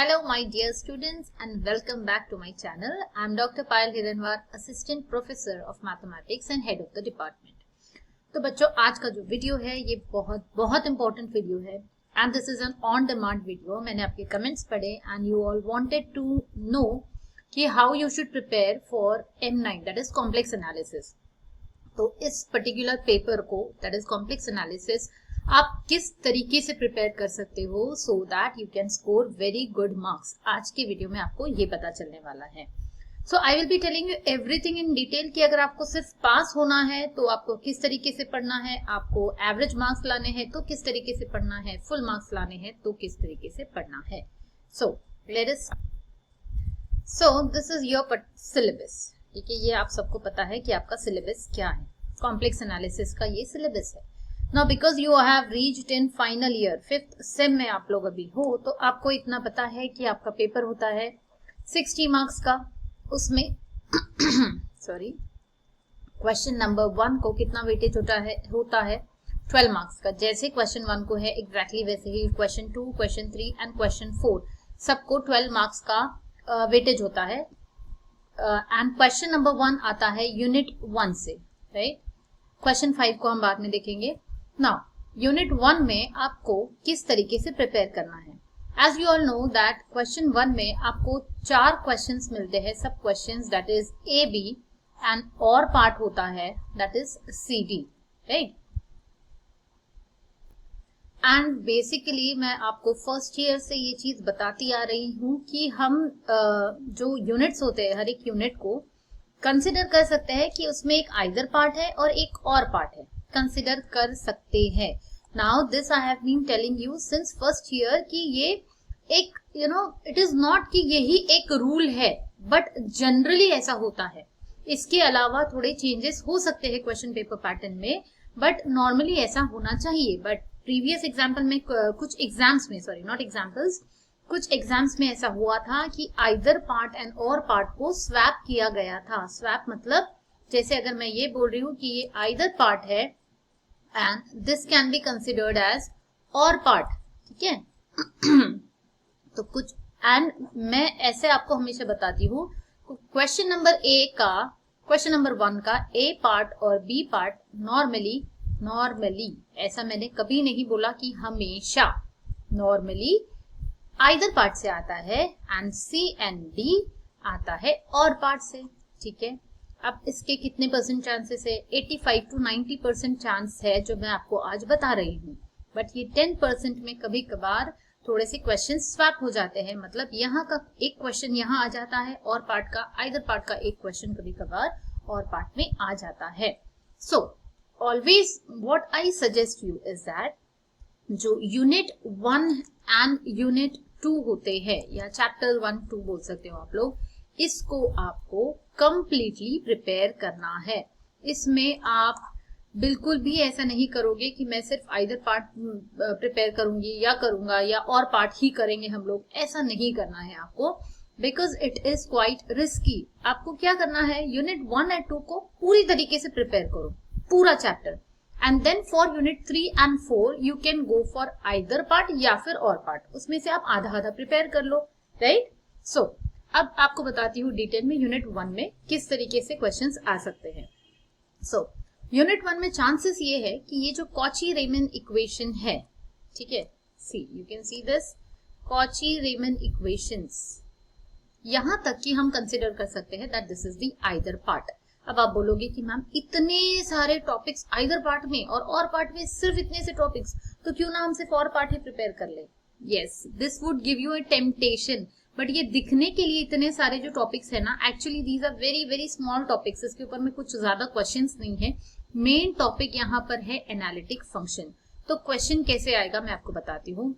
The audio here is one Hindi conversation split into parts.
Hello my dear students and welcome back to my channel. I am Dr. Payal Hiranwar, Assistant Professor of Mathematics and Head of the Department. तो बच्चों आज का जो वीडियो है ये बहुत इम्पोर्टेंट वीडियो है and this is an on demand video. मैंने आपके कमेंट्स पढ़े and you all wanted to know कि how you should prepare for M9 that is complex analysis. तो इस पर्टिकुलर पेपर को दैट इज कॉम्प्लेक्स एनालिसिस आप किस तरीके से प्रिपेयर कर सकते हो so that you can score very good marks. आज के वीडियो में आपको ये पता चलने वाला है. So I will be telling you everything in detail कि अगर आपको सिर्फ पास होना है तो आपको किस तरीके से पढ़ना है, आपको एवरेज मार्क्स लाने हैं तो किस तरीके से पढ़ना है, फुल मार्क्स लाने हैं तो किस तरीके से पढ़ना है. So let us this is your syllabus. ठीक है, ये आप सबको पता है कि आपका सिलेबस क्या है. कॉम्प्लेक्स एनालिसिस का ये सिलेबस है. Now because you have reached in final year, 5th same में आप लोग अभी हो, तो आपको इतना पता है कि आपका पेपर होता है 60 मार्क्स का. उसमें सॉरी क्वेश्चन नंबर 1 को कितना वेटेज होता है 12 मार्क्स का. जैसे क्वेश्चन 1 को है एग्जैक्टली वैसे ही क्वेश्चन 2, क्वेश्चन 3 एंड क्वेश्चन 4 सबको 12 मार्क्स का वेटेज होता है. एंड क्वेश्चन नंबर 1 आता है यूनिट 1 से, राइट. क्वेश्चन 5 को हम बाद में देखेंगे. नाउ यूनिट 1 में आपको किस तरीके से प्रिपेयर करना है. As you all know that question 1 में आपको 4 क्वेश्चंस मिलते हैं, सब questions that is A B and or part होता है that is C D, right. And basically मैं आपको फर्स्ट ईयर से ये चीज बताती आ रही हूँ कि हम जो यूनिट्स होते हैं हर एक यूनिट को कंसिडर कर सकते हैं कि उसमें एक आइदर पार्ट है और एक और पार्ट है, कंसिडर कर सकते हैं. Now this I have been telling you since first year कि ये एक इट इज नॉट कि यही एक रूल है, बट जनरली ऐसा होता है. इसके अलावा थोड़े चेंजेस हो सकते हैं क्वेश्चन पेपर पैटर्न में, बट नॉर्मली ऐसा होना चाहिए. बट प्रीवियस एग्जाम्पल में कुछ एग्जाम्स में, सॉरी नॉट एग्जाम्पल्स, कुछ एग्जाम्स में ऐसा हुआ था कि either part and or part को स्वैप किया गया था. स्वैप मतलब जैसे अगर मैं ये बोल रही हूँ कि ये आइदर पार्ट है and this can be considered as और part, ठीक है. तो कुछ एंड मैं ऐसे आपको हमेशा बताती हूँ क्वेश्चन नंबर 1 का ए पार्ट और बी पार्ट नॉर्मली ऐसा मैंने कभी नहीं बोला कि हमेशा, नॉर्मली आइदर पार्ट से आता है एंड सी एंड डी आता है और पार्ट से. ठीक है, अब इसके कितने परसेंट चांसेस है? 85 to 90% चांस है जो मैं आपको आज बता रही हूँ. बट ये 10% में कभी कभार थोड़े से क्वेश्चन स्वैप हो जाते हैं. मतलब यहाँ का एक क्वेश्चन यहाँ आ जाता है और पार्ट का, आइदर पार्ट का एक क्वेश्चन कभी कभार और पार्ट में आ जाता है. So always what I suggest you is that जो यूनिट 1 एंड यूनिट 2 होते हैं या चैप्टर 1, 2 बोल सकते हो आप लोग, इसको आपको कंप्लीटली प्रिपेयर करना है. इसमें आप बिल्कुल भी ऐसा नहीं करोगे कि मैं सिर्फ आइदर पार्ट प्रिपेयर करूंगी या करूंगा या और पार्ट ही करेंगे हम लोग. ऐसा नहीं करना है आपको, because it is quite risky. आपको क्या करना है, यूनिट 1 एंड 2 को पूरी तरीके से प्रिपेयर करो, पूरा चैप्टर. And then for unit 3 and 4 you can go for either part या फिर और पार्ट. उसमें से आप आधा आधा प्रिपेयर कर लो, राइट. सो अब आपको बताती हूँ डिटेल में यूनिट 1 में किस तरीके से क्वेश्चंस आ सकते हैं. सो यूनिट 1 में चांसेस ये है कि ये जो कॉची-रीमन इक्वेशन है, ठीक है, see you can see this Cauchy Riemann equations, यहां तक कि हम कंसिडर कर सकते हैं that this is the either part. अब आप बोलोगे कि मैम इतने सारे टॉपिक्स आइदर पार्ट में और पार्ट में सिर्फ इतने से टॉपिक्स, तो क्यों ना हम सिर्फ और पार्ट ही प्रिपेयर कर ले. Yes, this would give you a temptation, but ये दिखने के लिए इतने सारे जो टॉपिक्स है ना, actually these are very very small topics. इसके ऊपर में कुछ ज्यादा क्वेश्चंस नहीं है. मेन टॉपिक यहाँ पर है एनालिटिक फंक्शन. तो क्वेश्चन कैसे आएगा मैं आपको बताती हूँ.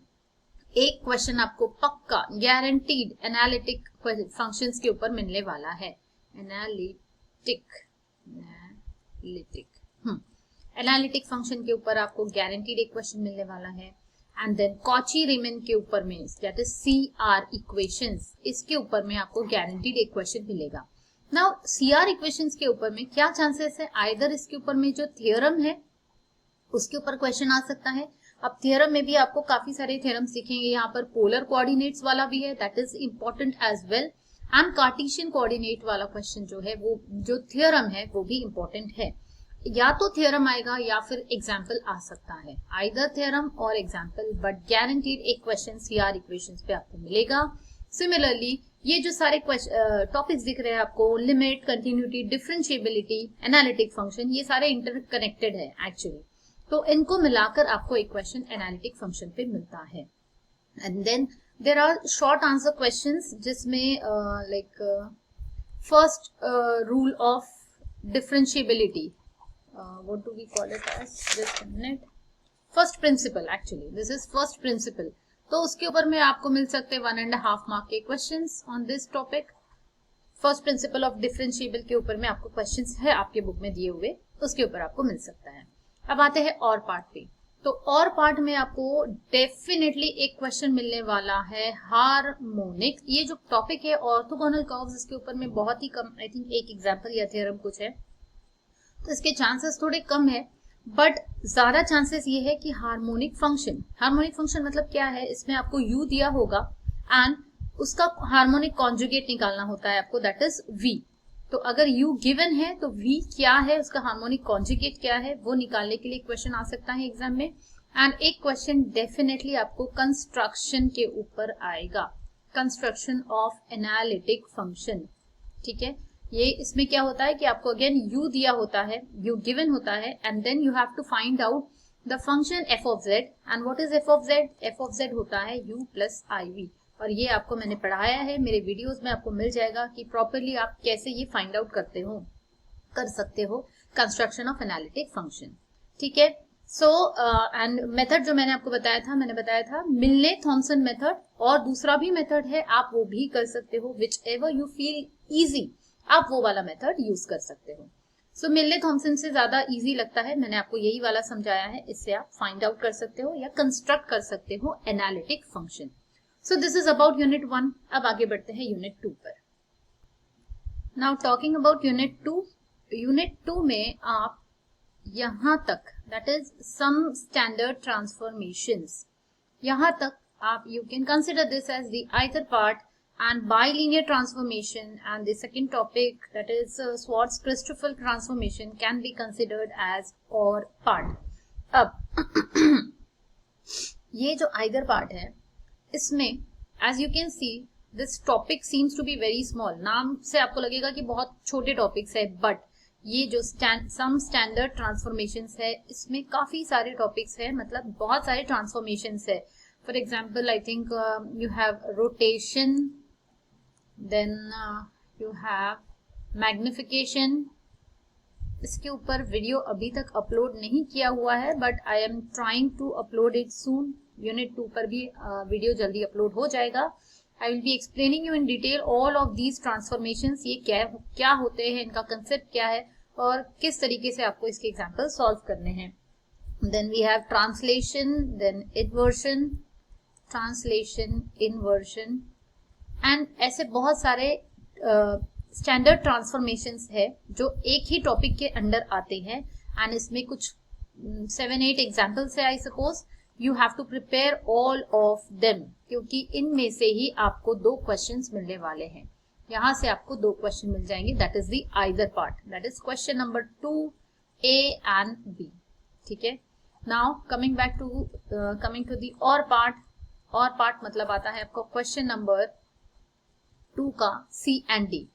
एक क्वेश्चन आपको पक्का गारंटीड एनालिटिक फंक्शंस के ऊपर मिलने वाला है. एनालिटिक फंक्शन के ऊपर आपको गारंटीड एक क्वेश्चन मिलने वाला है. एंड देन कॉची-रीमन के ऊपर में दैट इज CR इक्वेशंस, इसके ऊपर में आपको गारंटीड एक क्वेश्चन मिलेगा. नाउ CR इक्वेशंस के ऊपर में क्या चांसेस है, आइदर इसके ऊपर में जो थ्योरम है उसके ऊपर क्वेश्चन आ सकता है, अब थियरम में भी आपको काफी सारे थियरम्स दिखेंगे, यहाँ पर पोलर कोऑर्डिनेट्स वाला भी है, that is important as well, and cartesian coordinate वाला क्वेश्चन जो है वो जो थियरम है वो भी इंपॉर्टेंट है। या तो थियरम आएगा या फिर एग्जाम्पल आ सकता है, आइदर थियरम और एग्जाम्पल, बट गारंटीड एक क्वेश्चन सीआर इक्वेशंस पे आपको मिलेगा। सिमिलरली ये जो सारे टॉपिक्स दिख रहे हैं आपको, limit, continuity, differentiability, analytic function, ये सारे इंटरकनेक्टेड है एक्चुअली, तो इनको मिलाकर आपको एक क्वेश्चन एनालिटिक फंक्शन पे मिलता है। And then there are short answer questions जिसमें like first rule of differentiability, what do we call it as, just a minute, first principle, actually this is first principle, तो उसके ऊपर में आपको मिल सकते हैं 1.5 मार्क के questions on this topic. First principle of differentiable के ऊपर में आपको क्वेश्चंस है आपके बुक में दिए हुए, उसके ऊपर आपको मिल सकता है। अब आते हैं और पार्ट पे, तो और पार्ट में आपको डेफिनेटली एक क्वेश्चन मिलने वाला है हार्मोनिक। ये जो टॉपिक है ऑर्थोगोनल कर्व्स, इसके ऊपर में बहुत ही कम, आई थिंक एक एग्जाम्पल या थ्योरम कुछ है, तो इसके चांसेस थोड़े कम है, बट ज्यादा चांसेस ये है कि हार्मोनिक फंक्शन मतलब क्या है, इसमें आपको u दिया होगा एंड उसका हार्मोनिक कॉन्जुगेट निकालना होता है आपको, दैट इज v। तो अगर u गिवन है तो v क्या है, उसका हार्मोनिक कॉन्जुगेट क्या है, वो निकालने के लिए क्वेश्चन आ सकता है एग्जाम में। एंड एक क्वेश्चन डेफिनेटली आपको कंस्ट्रक्शन के ऊपर आएगा, कंस्ट्रक्शन ऑफ एनालिटिक फंक्शन, ठीक है। ये इसमें क्या होता है कि आपको अगेन u दिया होता है, u गिवन होता है, and then you have to find out the function f of z, and what is f of z, f of z होता है u प्लस iv, और ये आपको मैंने पढ़ाया है मेरे वीडियोस में, आपको मिल जाएगा कि प्रॉपरली आप कैसे ये फाइंड आउट कर सकते हो कंस्ट्रक्शन ऑफ एनालिटिक फंक्शन, ठीक है। सो एंड मेथड जो मैंने आपको बताया था मिलने थॉमसन मेथड, और दूसरा भी मेथड है, आप वो भी कर सकते हो, which ever you feel easy, आप वो वाला मेथड यूज कर सकते हो। सो मिलने थॉमसन से ज्यादा इजी लगता है, मैंने आपको यही वाला समझाया है, इससे आप फाइंड आउट कर सकते हो या कंस्ट्रक्ट कर सकते हो analytic function. So this is about unit 1। अब आगे बढ़ते हैं यूनिट 2 पर। नाउ टॉकिंग अबाउट यूनिट 2 में आप यहां तक, that is some standard transformations, यहां तक आप you can consider this as the either part and bilinear transformation, and the second topic, that is Schwarz-Christoffel transformation, can be considered as or part. अब ये जो either part है, इसमें as you can see this topic seems to be very small, नाम से आपको लगेगा कि बहुत छोटे टॉपिक्स है, बट ये जो सम स्टैंडर्ड ट्रांसफॉर्मेशंस है, इसमें काफी सारे टॉपिक्स है, मतलब बहुत सारे ट्रांसफॉर्मेशंस है। For example I think you have rotation, then you have magnification, इसके ऊपर वीडियो अभी तक अपलोड नहीं किया हुआ है, but I am trying to upload it soon. Unit 2 पर भी वीडियो जल्दी अपलोड हो जाएगा। I will be explaining you in detail all of these transformations, ये क्या होते हैं, इनका कंसेप्ट क्या है और किस तरीके से आपको इसके एग्जाम्पल सॉल्व करने हैं। Then we have translation, then inversion, translation, inversion, and ऐसे बहुत सारे स्टैंडर्ड ट्रांसफॉर्मेशंस है जो एक ही टॉपिक के अंडर आते हैं, एंड इसमें कुछ 7-8 एग्जाम्पल्स है। I suppose you have to prepare all of them, क्योंकि इनमें से ही आपको 2 क्वेश्चंस मिलने वाले हैं, यहां से आपको 2 क्वेश्चन मिल जाएंगे, that is the either part, that is question number 2A and B, ठीक है। Now coming to the or part मतलब आता है आपको क्वेश्चन नंबर 2 का C एंड D।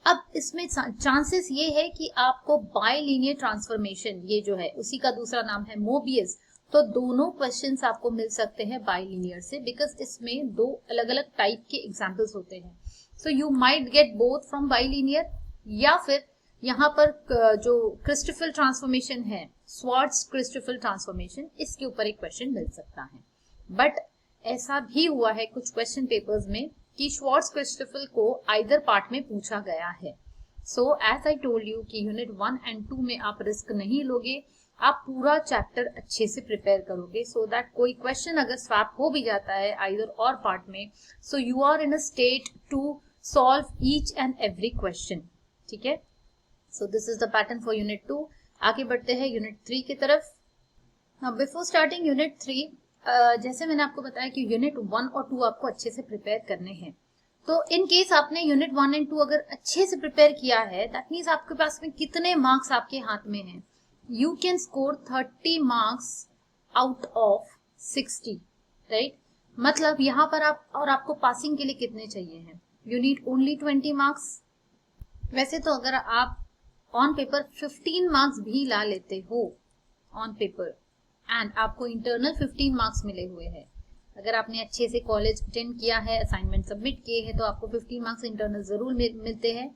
अब इसमें चांसेस ये है कि आपको बाइलिनियर ट्रांसफॉर्मेशन, ये जो है उसी का दूसरा नाम है मोबियस, तो दोनों क्वेश्चंस आपको मिल सकते हैं बाइलिनियर से, बिकॉज इसमें 2 अलग अलग टाइप के एग्जांपल्स होते हैं। So you might get both from bilinear, या फिर यहाँ पर जो क्रिस्टोफल ट्रांसफॉर्मेशन है, श्वार्ट्ज-क्रिस्टोफल ट्रांसफॉर्मेशन, इसके ऊपर एक क्वेश्चन मिल सकता है। बट ऐसा भी हुआ है कुछ क्वेश्चन पेपर्स में कि श्वार्ट्ज-क्रिस्टोफल को आइदर पार्ट में पूछा गया है। So as I told you कि यूनिट 1 एंड 2 में आप रिस्क नहीं लोगे, आप पूरा चैप्टर अच्छे से प्रिपेयर करोगे, सो दैट कोई क्वेश्चन अगर स्वैप हो भी जाता है आइदर और पार्ट में, so you are in a state to solve each and every question, ठीक है। So this is the pattern for unit 2। आगे बढ़ते हैं यूनिट 3 की तरफ। नाउ बिफोर स्टार्टिंग यूनिट 3, जैसे मैंने आपको बताया कि यूनिट 1 और 2 आपको अच्छे से प्रिपेयर करने हैं। तो इन केस आपने यूनिट 1 एंड 2 अगर अच्छे से प्रिपेयर किया है, दैट मीन्स आपके पास में कितने मार्क्स आपके हाथ में हैं। You can score 30 marks out of 60, right. मतलब यहाँ पर आपको पासिंग के लिए कितने चाहिए हैं? You need only 20 marks. वैसे तो अगर आप ऑन पेपर 15 मार्क्स भी ला लेते हो ऑन पेपर, एंड आपको इंटरनल 15 मार्क्स मिले हुए हैं, अगर आपने अच्छे से कॉलेज अटेंड किया है, असाइनमेंट सबमिट किए हैं, तो आपको 15 मार्क्स इंटरनल जरूर मिलते हैं।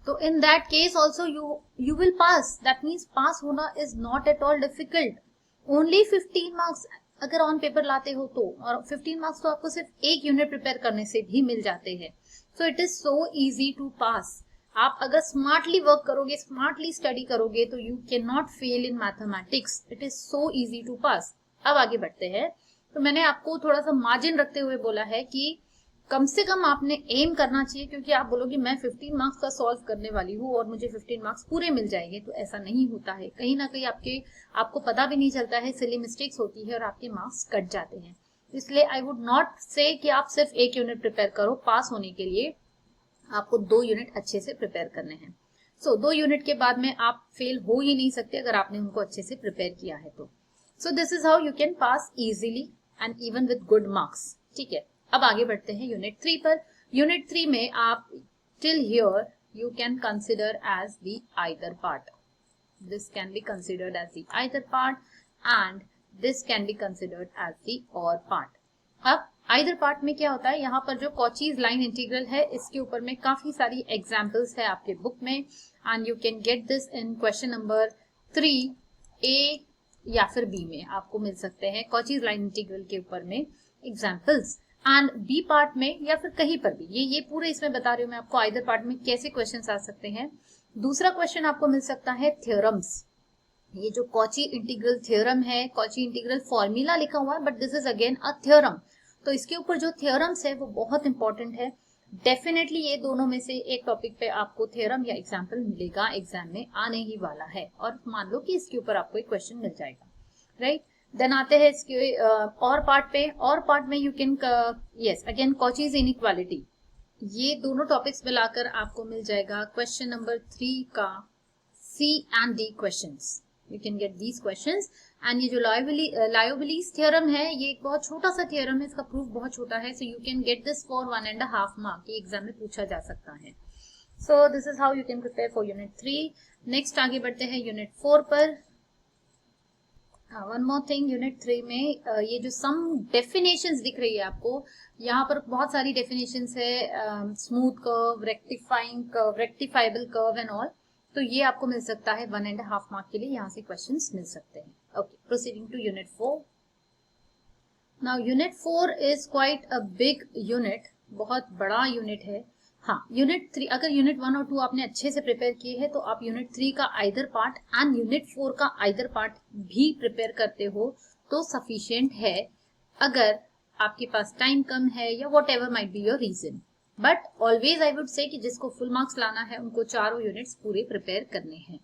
तो in that case also you will pass. That means pass होना is not at all difficult. Only 15 marks अगर ऑन पेपर लाते हो तो, और 15 मार्क्स तो आपको सिर्फ एक यूनिट प्रिपेयर करने से भी मिल जाते हैं। So it is so easy to pass. आप अगर स्मार्टली वर्क करोगे, स्मार्टली स्टडी करोगे, तो you can not fail in mathematics. It is so easy to pass. अब आगे बढ़ते हैं। तो मैंने आपको थोड़ा सा मार्जिन रखते हुए बोला है कि कम से कम आपने एम करना चाहिए, क्योंकि आप बोलोगे मैं 15 मार्क्स का सॉल्व करने वाली हूँ और मुझे 15 मार्क्स पूरे मिल जाएंगे, तो ऐसा नहीं होता है। कहीं ना कहीं आपको पता भी नहीं चलता है, सिली मिस्टेक्स होती है और आपके मार्क्स कट जाते हैं। इसलिए आई वुड नॉट से कि आप सिर्फ एक यूनिट प्रिपेयर करो। पास होने के लिए आपको 2 यूनिट अच्छे से प्रिपेयर करने हैं। सो 2 यूनिट के बाद में आप फेल हो ही नहीं सकते अगर आपने उनको अच्छे से प्रिपेयर किया है तो। सो this is how you can pass easily and even with good marks. ठीक है, अब आगे बढ़ते हैं यूनिट 3 पर। यूनिट 3 में आप till here you can consider as the either part. This can be considered as the either part and this can be considered as the or part. अब आइदर पार्ट में क्या होता है, यहाँ पर जो कॉचीज लाइन इंटीग्रल है, इसके ऊपर में काफी सारी एग्जाम्पल्स है आपके बुक में, and you can get this in question number 3 ए या फिर बी में आपको मिल सकते हैं कॉचीज लाइन इंटीग्रल के ऊपर में एग्जाम्पल्स। एंड बी पार्ट में या फिर कहीं पर भी, ये पूरे इसमें बता रही हूँ मैं आपको आइदर पार्ट में कैसे क्वेश्चन आ सकते हैं। दूसरा क्वेश्चन आपको मिल सकता है थ्योरम्स। ये जो कॉची इंटीग्रल थ्योरम है, कॉची इंटीग्रल फॉर्मूला लिखा हुआ है, but this is again a theorem. तो इसके ऊपर जो थ्योरम्स है वो बहुत इंपॉर्टेंट है। डेफिनेटली ये दोनों में से एक टॉपिक पे आपको थ्योरम या एग्जाम्पल मिलेगा, एग्जाम में आने ही वाला है, और मान लो कि इसके ऊपर आपको एक क्वेश्चन मिल जाएगा, राइट। देन आते हैं इसके और पार्ट पे। और पार्ट में you can yes again Cauchy's inequality. ये दोनों टॉपिक्स मिलाकर आपको मिल जाएगा क्वेश्चन नंबर 3 का C and D questions. You can get these questions। and ये जो लायोबिलीज थ्योरम है, ये एक बहुत छोटा सा थ्योरम है, इसका प्रूफ बहुत छोटा है। so you can get this for 1.5 mark। ये एग्जाम में पूछा जा सकता है। so this is how you can prepare for unit 3। next आगे बढ़ते हैं यूनिट 4 पर। वन मोर थिंग, यूनिट 3 में ये जो सम डेफिनेशंस दिख रही है आपको, यहाँ पर बहुत सारी डेफिनेशंस है, smooth curve, rectifying curve, rectifiable curve and all. तो ये आपको मिल सकता है 1.5 मार्क के लिए, यहाँ से क्वेश्चंस मिल सकते हैं। Okay, proceeding to unit 4। Now unit 4 is quite a big unit, बहुत बड़ा यूनिट है। हाँ, यूनिट 3 अगर यूनिट 1 और 2 आपने अच्छे से प्रिपेयर किए हैं, तो आप यूनिट 3 का आइदर पार्ट एंड यूनिट 4 का आइदर पार्ट भी प्रिपेयर करते हो तो सफिशिएंट है, अगर आपके पास टाइम कम है या whatever might be your reason. But always I would say कि जिसको फुल मार्क्स लाना है उनको चारों यूनिट्स पूरे प्रिपेयर करने हैं।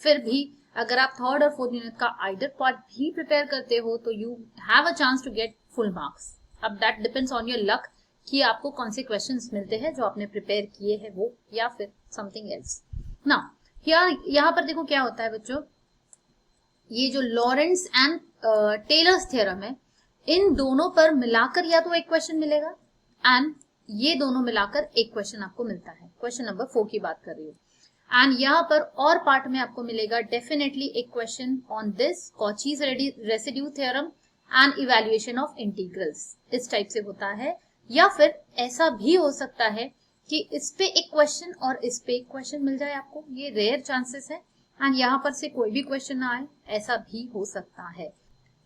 फिर भी अगर आप थर्ड और फोर्थ यूनिट का आइदर पार्ट भी प्रिपेयर करते हो तो you have a chance to get full marks. अब that depends on your luck कि आपको कौन से क्वेश्चंस मिलते हैं जो आपने प्रिपेयर किए हैं वो, या फिर समथिंग एल्स। नाउ यहाँ पर देखो क्या होता है बच्चों, ये जो लॉरेंस एंड टेलर्स थ्योरम है, इन दोनों पर मिलाकर या तो एक क्वेश्चन मिलेगा, एंड ये दोनों मिलाकर एक क्वेश्चन आपको मिलता है। क्वेश्चन नंबर 4 की बात कर रही हूँ। एंड यहाँ पर और पार्ट में आपको मिलेगा डेफिनेटली एक question on this Cauchy's residue theorem and evaluation of integrals. इस टाइप से होता है, या फिर ऐसा भी हो सकता है कि इस पे एक क्वेश्चन और इस पे एक क्वेश्चन मिल जाए आपको। ये रेयर चांसेस है, एंड यहाँ पर से कोई भी क्वेश्चन ना आए, ऐसा भी हो सकता है।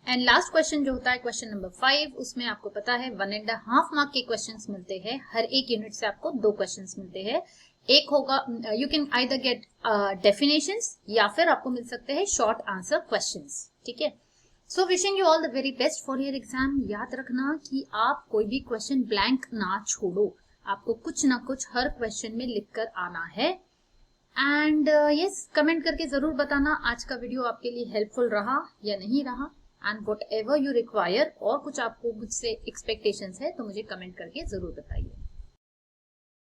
एंड लास्ट क्वेश्चन जो होता है क्वेश्चन नंबर 5, उसमें आपको पता है 1.5 मार्क के क्वेश्चंस मिलते हैं। हर एक यूनिट से आपको 2 क्वेश्चंस मिलते हैं। एक होगा you can either get definitions या फिर आपको मिल सकते हैं शॉर्ट आंसर क्वेश्चंस। ठीक है, so wishing you all the very best for your exam. याद रखना कि आप कोई भी क्वेश्चन ब्लैंक ना छोड़ो, आपको कुछ ना कुछ हर क्वेश्चन में लिखकर आना है। एंड यस, कमेंट करके जरूर बताना आज का वीडियो आपके लिए हेल्पफुल रहा या नहीं रहा। And what ever you require, और कुछ आपको मुझसे एक्सपेक्टेशंस है तो मुझे कमेंट करके जरूर बताइए।